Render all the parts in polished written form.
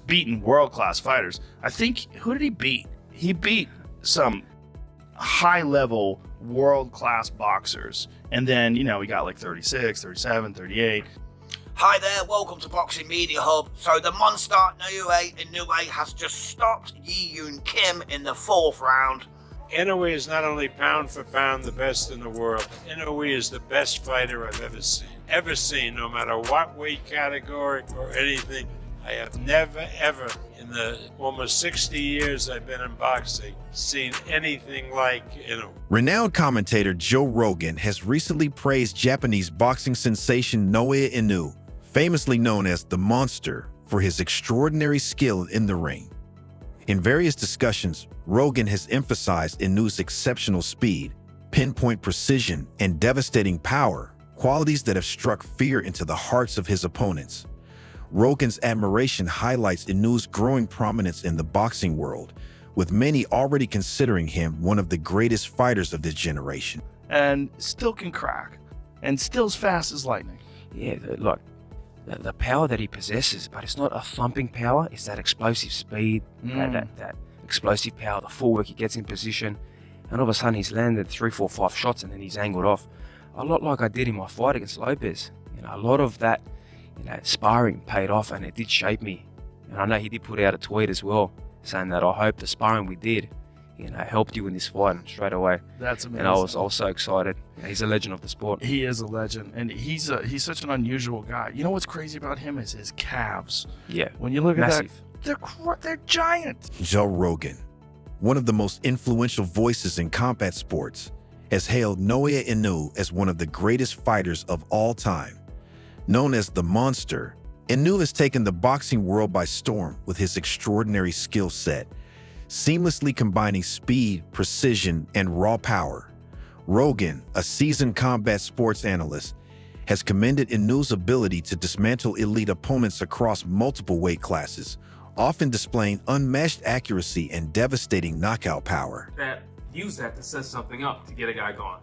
beaten world-class fighters. I think, who did he beat? He beat some high-level world-class boxers. And then, he got like 36, 37, 38. Hi there, welcome to Boxing Media Hub. So the monster Naoya Inoue has just stopped Ji-Yoon Kim in the 4th round. Inoue is not only pound for pound the best in the world. Inoue is the best fighter I've ever seen. Ever seen, no matter what weight category or anything. I have never, ever, in the almost 60 years I've been in boxing, seen anything like Inoue. Renowned commentator Joe Rogan has recently praised Japanese boxing sensation Naoya Inoue, famously known as the Monster, for his extraordinary skill in the ring. In various discussions, Rogan has emphasized Inoue's exceptional speed, pinpoint precision, and devastating power, qualities that have struck fear into the hearts of his opponents. Rogan's admiration highlights Inoue's growing prominence in the boxing world, with many already considering him one of the greatest fighters of this generation. And still can crack, and still as fast as lightning. Yeah, look, the power that he possesses, but it's not a thumping power, it's that explosive speed, that explosive power, the footwork he gets in position, and all of a sudden he's landed 3, 4, 5 shots and then he's angled off. A lot like I did in my fight against Lopez. A lot of that sparring paid off, and it did shape me. And I know he did put out a tweet as well, saying that I hope the sparring we did, helped you in this fight. And straight away, that's amazing. And I was so excited. He's a legend of the sport. He is a legend, and he's such an unusual guy. You know what's crazy about him is his calves. Yeah, when you look massive. At that, they're giant. Joe Rogan, one of the most influential voices in combat sports, has hailed Naoya Inoue as one of the greatest fighters of all time. Known as the Monster, Inoue has taken the boxing world by storm with his extraordinary skill set, seamlessly combining speed, precision, and raw power. Rogan, a seasoned combat sports analyst, has commended Inoue's ability to dismantle elite opponents across multiple weight classes, often displaying unmatched accuracy and devastating knockout power. Use that to set something up to get a guy gone.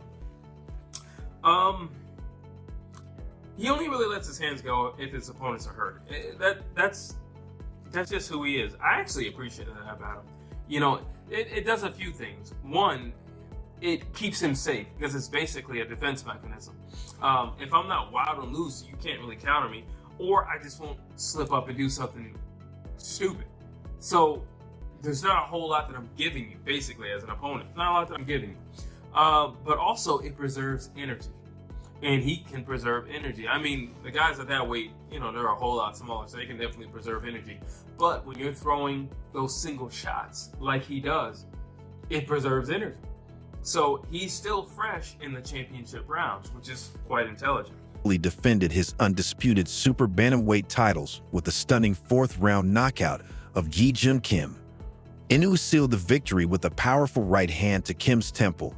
He only really lets his hands go if his opponents are hurt. That's just who he is. I actually appreciate that about him. It does a few things. One, it keeps him safe because it's basically a defense mechanism. If I'm not wild and loose, you can't really counter me, or I just won't slip up and do something stupid. So there's not a whole lot that I'm giving you, basically, as an opponent. Not a lot that I'm giving you. But also, it preserves energy. And he can preserve energy. I mean, the guys at that weight, they're a whole lot smaller, so they can definitely preserve energy. But when you're throwing those single shots like he does, it preserves energy. So he's still fresh in the championship rounds, which is quite intelligent. He defended his undisputed super bantamweight titles with a stunning 4th-round knockout of Ji-Yoon Kim. Inoue sealed the victory with a powerful right hand to Kim's temple,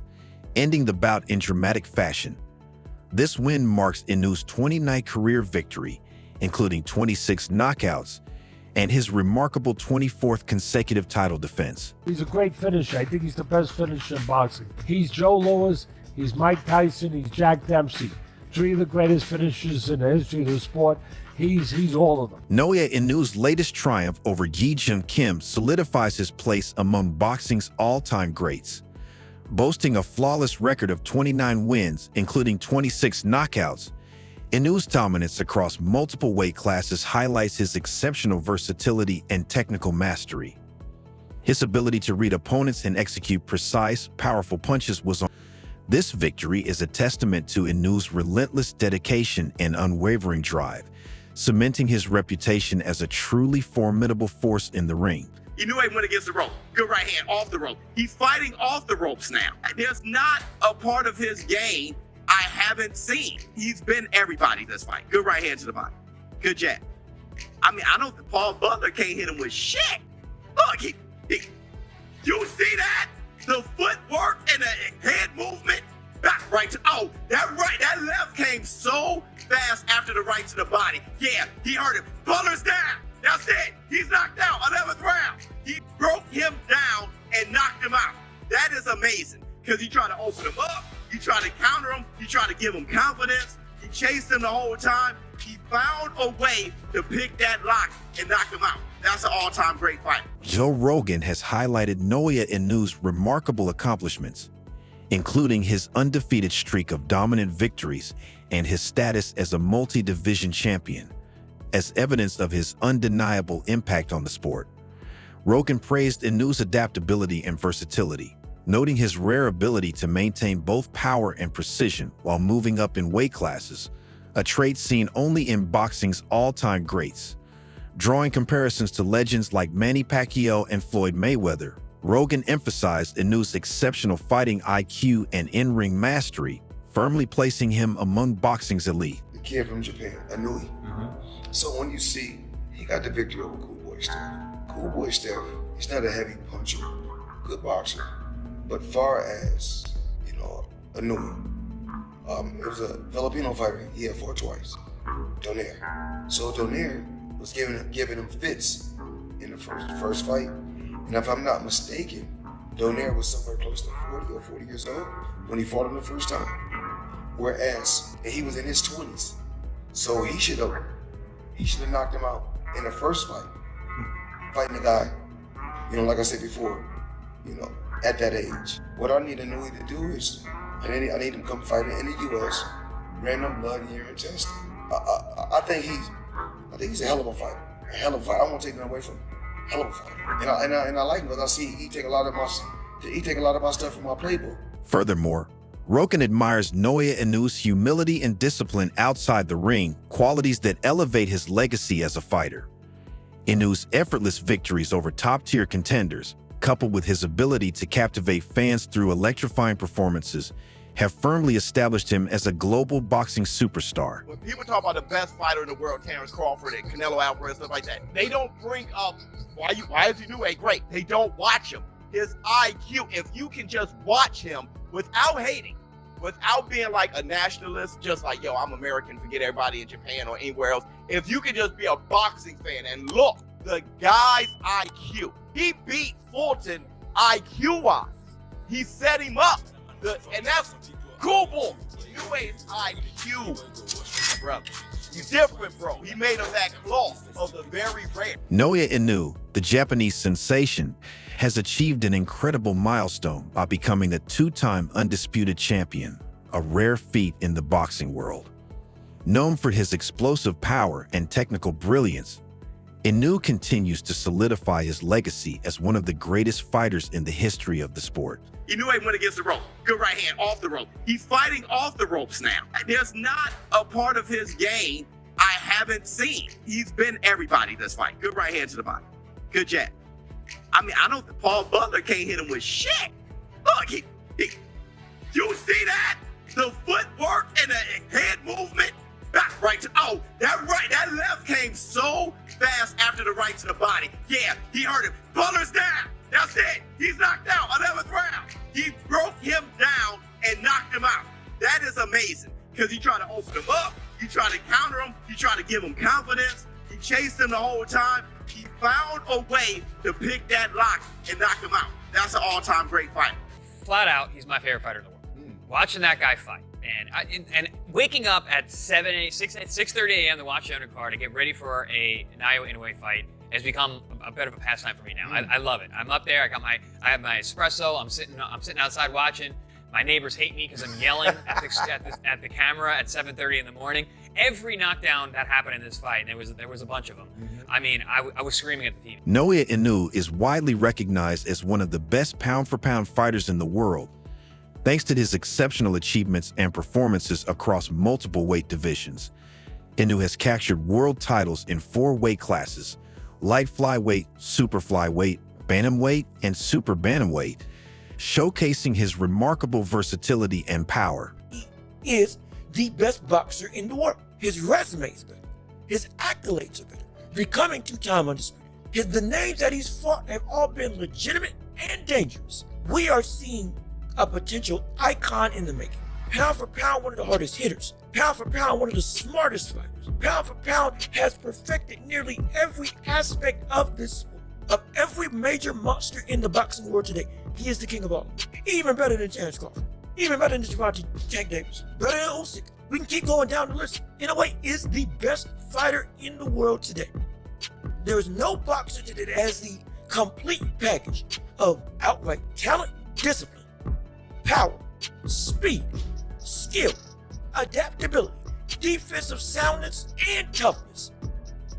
ending the bout in dramatic fashion. This win marks Inoue's 29th career victory, including 26 knockouts, and his remarkable 24th consecutive title defense. He's a great finisher. I think he's the best finisher in boxing. He's Joe Louis, he's Mike Tyson, he's Jack Dempsey. 3 of the greatest finishers in the history of the sport. He's all of them. Naoya Inoue's latest triumph over Ji-Yoon Kim solidifies his place among boxing's all-time greats. Boasting a flawless record of 29 wins, including 26 knockouts, Inoue's dominance across multiple weight classes highlights his exceptional versatility and technical mastery. His ability to read opponents and execute precise, powerful punches was on. This victory is a testament to Inoue's relentless dedication and unwavering drive, cementing his reputation as a truly formidable force in the ring. Inoue went against the rope. Good right hand off the rope. He's fighting off the ropes now. There's not a part of his game I haven't seen. He's been everybody this fight. Good right hand to the body. Good jab. I mean, I don't think Paul Butler can't hit him with shit. Look, you see that? The footwork and the head movement. Back right to, that left came so fast after the right to the body. Yeah, he hurt him. Butler's down. That's it. He's knocked out. 11th round. He broke him down and knocked him out. That is amazing because he tried to open him up. He tried to counter him. He tried to give him confidence. He chased him the whole time. He found a way to pick that lock and knocked him out. That's an all-time great fight. Joe Rogan has highlighted Naoya Inoue's remarkable accomplishments, including his undefeated streak of dominant victories and his status as a multi-division champion, as evidence of his undeniable impact on the sport. Rogan praised Inoue's adaptability and versatility, noting his rare ability to maintain both power and precision while moving up in weight classes, a trait seen only in boxing's all-time greats. Drawing comparisons to legends like Manny Pacquiao and Floyd Mayweather, Rogan emphasized Inoue's exceptional fighting IQ and in-ring mastery, firmly placing him among boxing's elite. The kid from Japan, Inoue. So when you see, he got the victory over Cool Boy Steph. Cool Boy Steph, he's not a heavy puncher, good boxer. But far as, Inoue, it was a Filipino fighter, he had fought twice, Donaire. So Donaire was giving him fits in the first fight. And if I'm not mistaken, Donaire was somewhere close to 40 or 40 years old when he fought him the first time. Whereas, and he was in his 20s. So he should have knocked him out in the first fight. Fighting the guy, like I said before, at that age. What I need Inoue to do is, I need him to come fight in the U.S., random blood, urine testing. I think he's a hell of a fighter. A hell of a fighter. I won't take that away from him. Hell of a fighter. And I like him because I see he take a lot of my stuff from my playbook. Furthermore, Rogan admires Naoya Inoue's humility and discipline outside the ring, qualities that elevate his legacy as a fighter. Inoue's effortless victories over top-tier contenders, coupled with his ability to captivate fans through electrifying performances, have firmly established him as a global boxing superstar. When people talk about the best fighter in the world, Terrence Crawford and Canelo Alvarez, stuff like that, they don't bring up why is Inoue great. They don't watch him. His IQ, if you can just watch him without hating, without being like a nationalist, just like, yo, I'm American, forget everybody in Japan or anywhere else. If you can just be a boxing fan and look, the guy's IQ, he beat Fulton IQ-wise. He set him up. And that's cool, boy. Inoue's IQ, brother. He's different, bro. He made him that close of the very rare. Naoya Inoue, the Japanese sensation, has achieved an incredible milestone by becoming a two-time undisputed champion, a rare feat in the boxing world. Known for his explosive power and technical brilliance, Inoue continues to solidify his legacy as one of the greatest fighters in the history of the sport. Inoue went against the rope. Good right hand, off the rope. He's fighting off the ropes now. There's not a part of his game I haven't seen. He's been everybody this fight. Good right hand to the body. Good jab. I don't think Paul Butler can't hit him with shit. Look, you see that? The footwork and the head movement. Back right to, that left came so fast after the right to the body. Yeah, he hurt him. Butler's down. That's it. He's knocked out. 11th round. He broke him down and knocked him out. That is amazing because he tried to open him up. He tried to counter him. He tried to give him confidence. He chased him the whole time. He found a way to pick that lock and knock him out. That's an all-time great fighter. Flat out, he's my favorite fighter in the world. Watching that guy fight. And waking up at 6:30 a.m. to watch the undercard to get ready for a Naoya Inoue fight has become a bit of a pastime for me now. I love it. I'm up there. I have my espresso. I'm sitting outside watching. My neighbors hate me because I'm yelling at the camera at 7:30 in the morning. Every knockdown that happened in this fight, and there was a bunch of them. I mean, I was screaming at the TV. Naoya Inoue is widely recognized as one of the best pound-for-pound fighters in the world, thanks to his exceptional achievements and performances across multiple weight divisions. Inoue has captured world titles in 4 weight classes: light flyweight, super flyweight, bantamweight, and super bantamweight, showcasing his remarkable versatility and power. He is the best boxer in the world. His resume is better. His accolades are better. Becoming 2-time undisputed. The names that he's fought have all been legitimate and dangerous. We are seeing a potential icon in the making. Pound for pound, one of the hardest hitters. Pound for pound, one of the smartest fighters. Pound for pound has perfected nearly every aspect of this sport. Of every major monster in the boxing world today, he is the king of all. Even better than Terrence Crawford. Even better than Javante Tank Davis. Better than Usyk. We can keep going down the list. Inoue is the best fighter in the world today. There is no boxer today that has the complete package of outright talent, discipline, power, speed, skill, adaptability, defensive soundness, and toughness.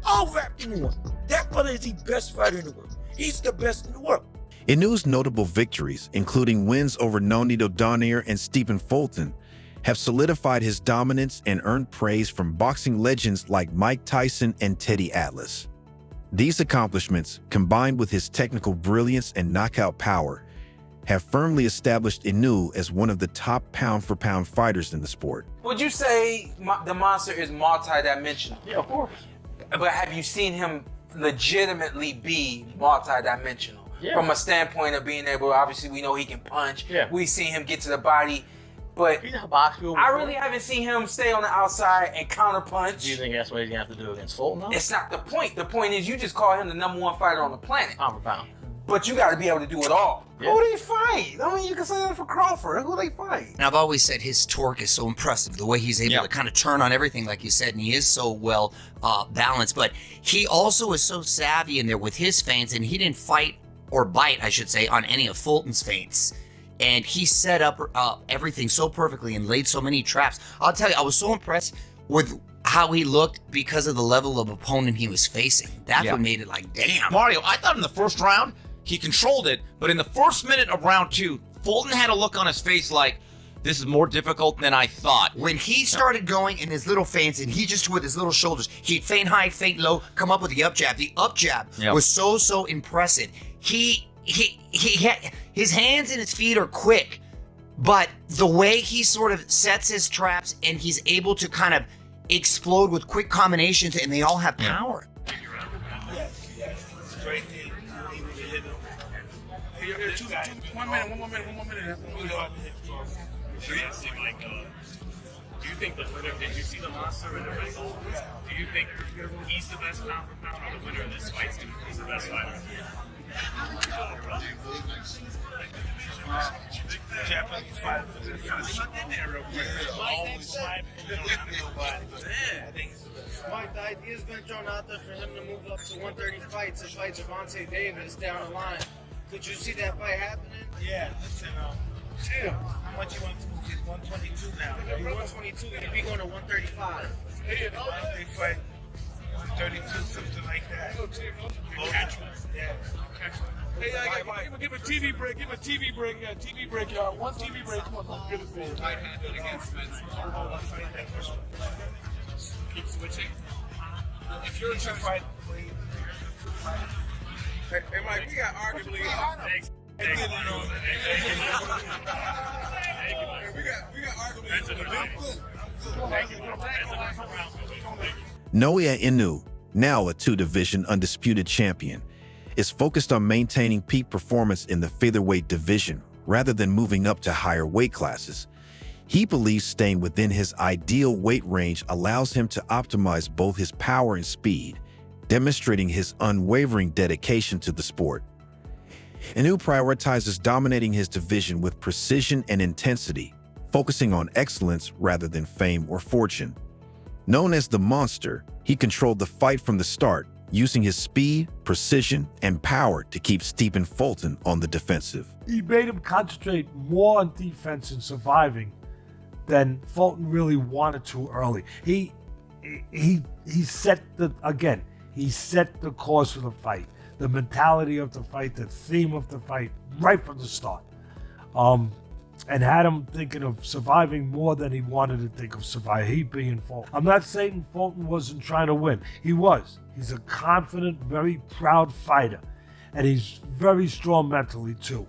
All wrapped in one. That brother is the best fighter in the world. He's the best in the world. Inoue's notable victories, including wins over Nonito Donaire and Stephen Fulton, have solidified his dominance and earned praise from boxing legends like Mike Tyson and Teddy Atlas. These accomplishments, combined with his technical brilliance and knockout power, have firmly established Inoue as one of the top pound-for-pound fighters in the sport. Would you say the monster is multi-dimensional? Yeah, of course. But have you seen him legitimately be multi-dimensional? Yeah. From a standpoint of being able, obviously we know he can punch. Yeah. We've seen him get to the body. But He's a boxer. I really haven't seen him stay on the outside and counter punch. Do you think that's what he's gonna have to do against Fulton? Though? It's not the point. The point is you just call him the #1 fighter on the planet. Pound for pound. But you got to be able to do it all. Yeah. Who they fight? I mean, you can say that for Crawford. Who they fight? And I've always said his torque is so impressive, the way he's able to kind of turn on everything, like you said, and he is so well balanced. But he also is so savvy in there with his feints, and he didn't fight or bite, I should say, on any of Fulton's feints. And he set up everything so perfectly and laid so many traps. I'll tell you, I was so impressed with how he looked because of the level of opponent he was facing. That's what made it like, damn. Mario, I thought in the first round, he controlled it, but in the first minute of round 2, Fulton had a look on his face like, this is more difficult than I thought. When he started going in his little feints, and he just with his little shoulders, he'd feint high, feint low, come up with the up jab. The up jab was so impressive. He had, his hands and his feet are quick, but the way he sort of sets his traps and he's able to kind of explode with quick combinations, and they all have power. One more minute. Do you think the winner, did you see the monster in the ring? Do you think he's the best pound for pound, or the winner of this fight is the best fighter? Japanese fighter. Mike, the idea's been thrown out there for him to move up to 130 fights and fight Gervonta Davis down the line. Could you see that fight happening? Yeah, listen, how much you want to move? He's 122 now. He's 122, and be going to 135. They fight 132, something like that. Catch one. Yeah. Hey, give a TV break. Give a TV break. Yeah, TV break, y'all. One TV break. Come on, give it for you. Right-handed against Spence. Keep switching. If you're in a fight, hey, Mike, we got arguably. Thanks. We got arguably. Naoya Inoue, now a 2-division undisputed champion, is focused on maintaining peak performance in the featherweight division rather than moving up to higher weight classes. He believes staying within his ideal weight range allows him to optimize both his power and speed, demonstrating his unwavering dedication to the sport. Inoue prioritizes dominating his division with precision and intensity, focusing on excellence rather than fame or fortune. Known as the Monster, he controlled the fight from the start, using his speed, precision, and power to keep Stephen Fulton on the defensive. He made him concentrate more on defense and surviving than Fulton really wanted to early. He set the course of the fight, the mentality of the fight, the theme of the fight, right from the start. And had him thinking of surviving more than he wanted to think of surviving, he being Fulton. I'm not saying Fulton wasn't trying to win. He was. He's a confident, very proud fighter. And he's very strong mentally, too.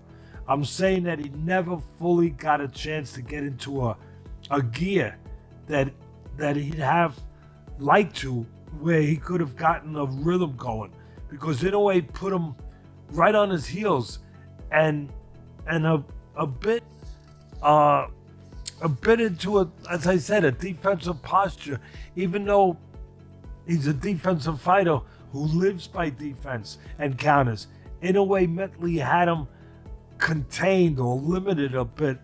I'm saying that he never fully got a chance to get into a gear that he'd have liked to, where he could have gotten a rhythm going. Because Inoue put him right on his heels and a bit into as I said, a defensive posture, even though he's a defensive fighter who lives by defense and counters. Inoue mentally had him contained or limited a bit.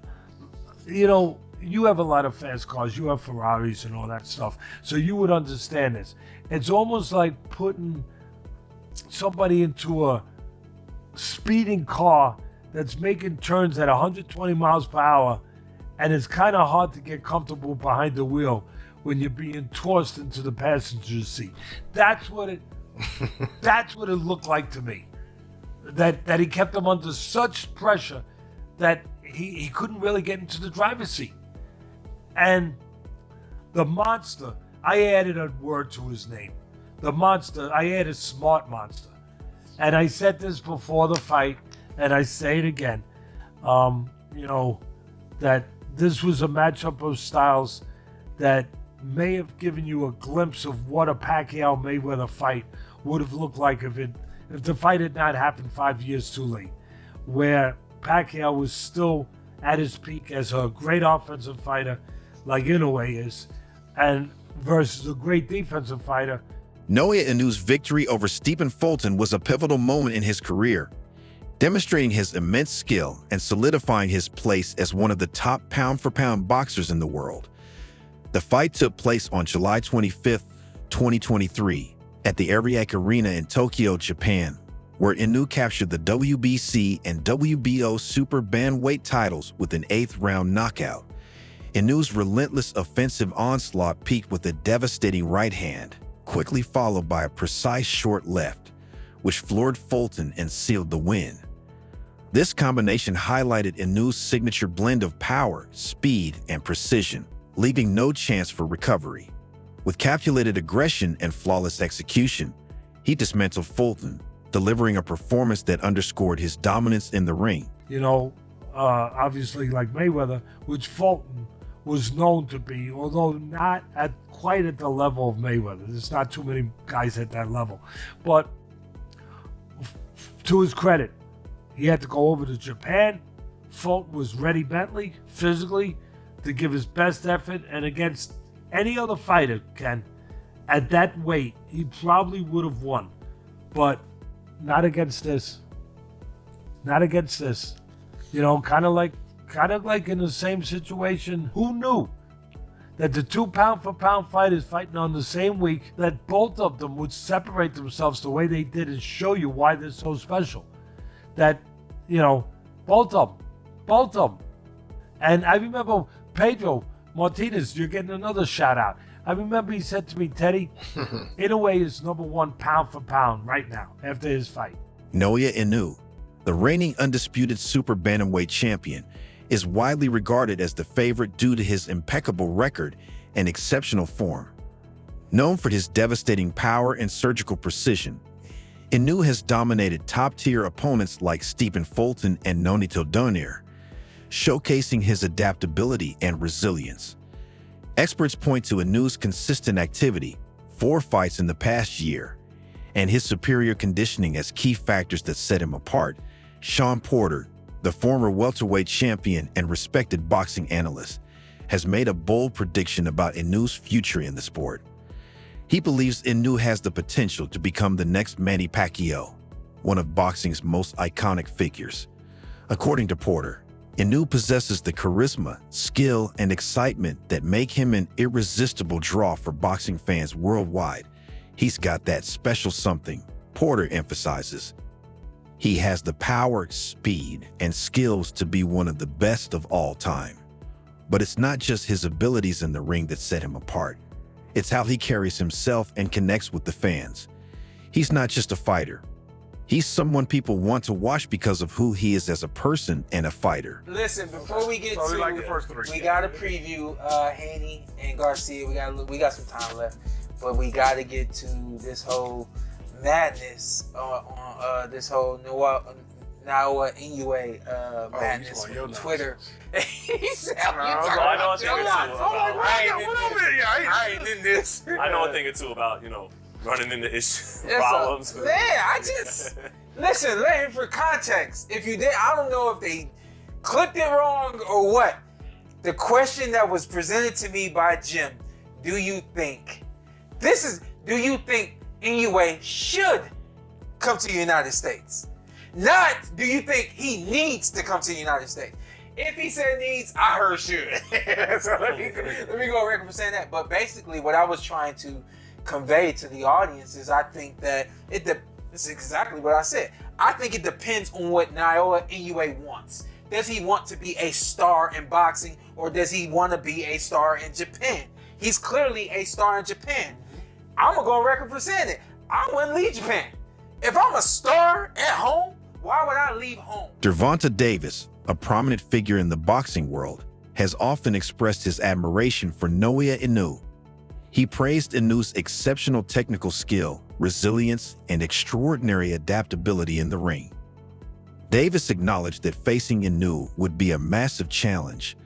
You know, you have a lot of fast cars, you have Ferraris and all that stuff, so you would understand this. It's almost like putting somebody into a speeding car that's making turns at 120 miles per hour, and it's kind of hard to get comfortable behind the wheel when you're being tossed into the passenger seat. That's what it looked like to me. That he kept him under such pressure that he couldn't really get into the driver's seat. And the monster, I added a word to his name. The monster, I added smart monster. And I said this before the fight, and I say it again. That this was a matchup of styles that may have given you a glimpse of what a Pacquiao-Mayweather fight would have looked like if the fight had not happened 5 years too late, where Pacquiao was still at his peak as a great offensive fighter like Inoue is, and versus a great defensive fighter. Naoya Inoue's victory over Stephen Fulton was a pivotal moment in his career, demonstrating his immense skill and solidifying his place as one of the top pound-for-pound boxers in the world. The fight took place on July 25, 2023, at the Ariake Arena in Tokyo, Japan, where Inoue captured the WBC and WBO super bantamweight titles with an 8th-round knockout. Inoue's relentless offensive onslaught peaked with a devastating right hand, quickly followed by a precise short left, which floored Fulton and sealed the win. This combination highlighted Inoue's signature blend of power, speed, and precision, leaving no chance for recovery. With calculated aggression and flawless execution, he dismantled Fulton, delivering a performance that underscored his dominance in the ring. Obviously like Mayweather, which Fulton was known to be, although not quite at the level of Mayweather. There's not too many guys at that level. But to his credit, he had to go over to Japan. Fulton was ready mentally, physically, to give his best effort, and against any other fighter, Ken, at that weight, he probably would have won. But not against this. Not against this. Kind of like in the same situation. Who knew that the 2 pound-for-pound fighters fighting on the same week, that both of them would separate themselves the way they did and show you why they're so special? That, both of them. And I remember Pedro Martinez, you're getting another shout out. I remember he said to me, Teddy, Inoue is #1 pound for pound right now after his fight. Naoya Inoue, the reigning undisputed super bantamweight champion, is widely regarded as the favorite due to his impeccable record and exceptional form. Known for his devastating power and surgical precision, Inoue has dominated top-tier opponents like Stephen Fulton and Nonito Donaire, showcasing his adaptability and resilience. Experts point to Inoue's consistent activity, 4 fights in the past year, and his superior conditioning as key factors that set him apart. Sean Porter, the former welterweight champion and respected boxing analyst, has made a bold prediction about Inoue's future in the sport. He believes Inoue has the potential to become the next Manny Pacquiao, one of boxing's most iconic figures. According to Porter, Inoue possesses the charisma, skill, and excitement that make him an irresistible draw for boxing fans worldwide. He's got that special something, Porter emphasizes. He has the power, speed, and skills to be one of the best of all time. But it's not just his abilities in the ring that set him apart. It's how he carries himself and connects with the fans. He's not just a fighter. He's someone people want to watch because of who he is as a person and a fighter. Listen, before we get to like the first 3. We got to preview Haney and Garcia. We got some time left, but we got to get to this whole madness on this whole Naoya Inoue madness on Twitter. He said, I know a thing or two about. I ain't in this. I know a thing or two about running into issues, problems. I just listen. For context, if you did, I don't know if they clipped it wrong or what. The question that was presented to me by Jim: do you think Inoue should come to the United States? Not, do you think he needs to come to the United States? If he said needs, I heard should. So let me go on record for saying that. But basically, what I was trying to convey to the audience is I think that This is exactly what I said. I think it depends on what Naoya Inoue wants. Does he want to be a star in boxing, or does he want to be a star in Japan? He's clearly a star in Japan. I'm gonna go on record for saying it. I wouldn't leave Japan. If I'm a star at home, why would I leave home? Gervonta Davis, a prominent figure in the boxing world, has often expressed his admiration for Naoya Inoue. He praised Inoue's exceptional technical skill, resilience, and extraordinary adaptability in the ring. Davis acknowledged that facing Inoue would be a massive challenge,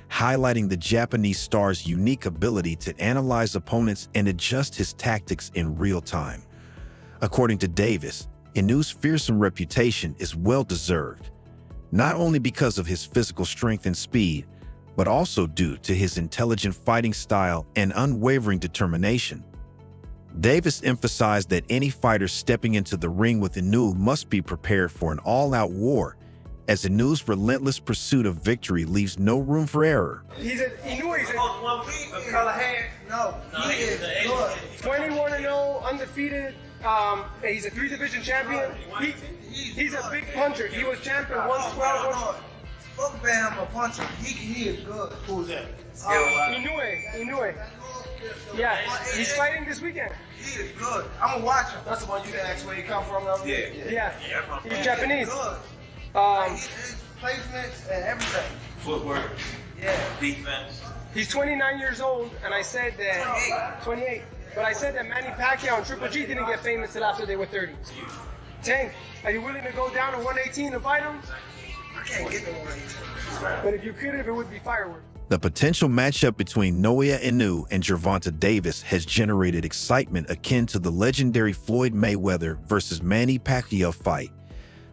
highlighting the Japanese star's unique ability to analyze opponents and adjust his tactics in real time. According to Davis, Inoue's fearsome reputation is well-deserved, not only because of his physical strength and speed, but also due to his intelligent fighting style and unwavering determination. Davis emphasized that any fighter stepping into the ring with Inoue must be prepared for an all-out war, as Inoue's relentless pursuit of victory leaves no room for error. Inoue is a color hair. No, he is good. 21-0, undefeated. He's a 3-division champion. He's a big puncher. He was champion 112. Fuck Bam, a puncher. He is good. Who's that? Inoue. Yeah, he's fighting this weekend. He is good. I'm gonna watch him. That's the one you can ask where he come from. Though. Yeah. He's Japanese. His placements and everything. Footwork. Yeah. Defense. He's 29 years old, and I said that 28. But I said that Manny Pacquiao and Triple G didn't get famous till after they were 30. Tank, are you willing to go down to 118 to fight him? I can't get to 118. But if you could, it would be fireworks. The potential matchup between Naoya Inoue and Gervonta Davis has generated excitement akin to the legendary Floyd Mayweather versus Manny Pacquiao fight.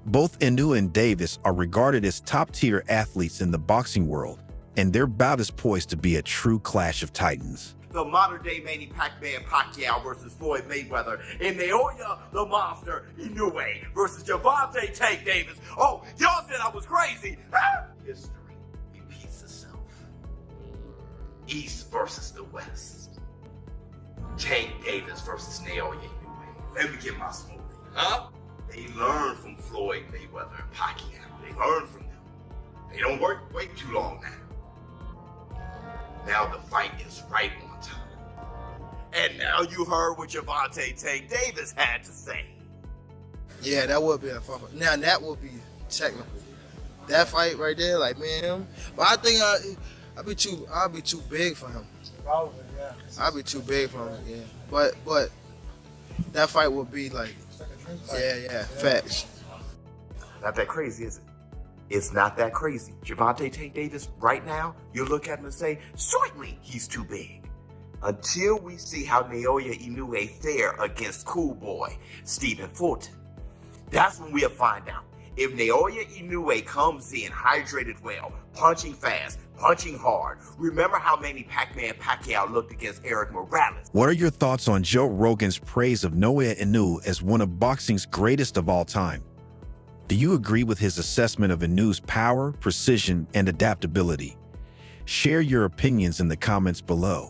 Both Inoue and Davis are regarded as top-tier athletes in the boxing world, and their bout is poised to be a true clash of titans. The modern-day Manny Pacquiao versus Floyd Mayweather, and Naoya the Monster Inoue versus Gervonta Tank Davis. Oh, y'all said I was crazy. History repeats itself. East versus the West. Tank Davis versus Naoya Inoue. Let me get my smoothie. Huh? They learn from Floyd Mayweather and Pacquiao. They learn from them. They don't wait too long now. Now the fight is right on time. And now you heard what Gervonta Tank Davis had to say. Yeah, that would be a fun fight. Now that would be technical. That fight right there, like man, but I think I'll be too big for him. Probably, yeah. I'll be too big for him, yeah. But that fight would be like, yeah, facts. Not that crazy, is it? It's not that crazy. Gervonta Tank Davis, right now, you look at him and say, certainly he's too big. Until we see how Naoya Inoue fare against Cool Boy, Stephen Fulton. That's when we'll find out. If Naoya Inoue comes in hydrated well, punching fast, punching hard. Remember how Manny Pacquiao looked against Eric Morales. What are your thoughts on Joe Rogan's praise of Naoya Inoue as one of boxing's greatest of all time? Do you agree with his assessment of Inoue's power, precision, and adaptability? Share your opinions in the comments below.